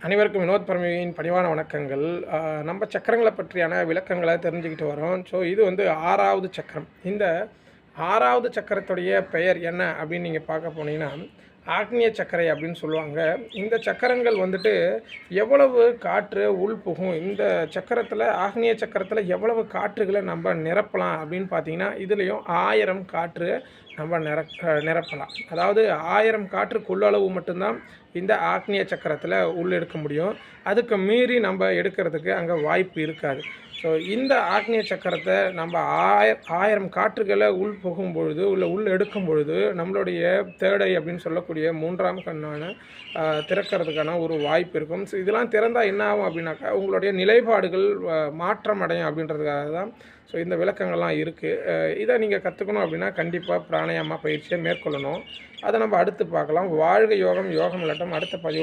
அனைவருக்கும் வினோத் பரமேவின் பணிவான வணக்கங்கள். நம்ம சக்கரங்களை பற்றியான விளக்கங்களை தெரிஞ்சுக்கிட்டு வரோம். ஸோ இது வந்து 6வது சக்கரம். இந்த 6வது சக்கரத்துடைய பெயர் என்ன அப்படின்னு நீங்கள் பார்க்க போனீங்கன்னா, ஆக்னிய சக்கரை அப்படின்னு சொல்லுவாங்க. இந்த சக்கரங்கள் வந்துட்டு எவ்வளவு காற்று உள்புகும், இந்த சக்கரத்தில் ஆக்னிய சக்கரத்தில் எவ்வளவு காற்றுகளை நம்ம நிரப்பலாம் அப்படின்னு பார்த்தீங்கன்னா, இதுலேயும் 1000 காற்று நம்ம நிரப்பலாம். அதாவது 1000 காற்றுக்குள்ளளவு மட்டும்தான் இந்த ஆக்னிய சக்கரத்தில் எடுக்க முடியும். அதுக்கு மீறி நம்ம எடுக்கிறதுக்கு அங்கே வாய்ப்பு இருக்காது. ஸோ இந்த ஆக்னிய சக்கரத்தை நம்ம 1000 காற்றுகளை புகும் பொழுது எடுக்கும் பொழுது நம்மளுடைய தேடை அப்படின்னு சொல்லக்கூடிய 3ஆம் கண்ணான திறக்கிறதுக்கான ஒரு வாய்ப்பு இருக்கும். ஸோ இதெல்லாம் திறந்தால் என்ன ஆகும் அப்படின்னாக்கா, உங்களுடைய நிலைப்பாடுகள் மாற்றம் அடையும் அப்படின்றதுக்காக தான் ஸோ இந்த விளக்கங்கள்லாம் இருக்குது. இதை நீங்கள் கற்றுக்கணும் அப்படின்னா கண்டிப்பாக பிராணாயாமா பயிற்சியை மேற்கொள்ளணும். அதை நம்ம அடுத்து பார்க்கலாம். வாழ்க யோகம், யோகம் இல்லாட்டம் அடுத்த பதிவு.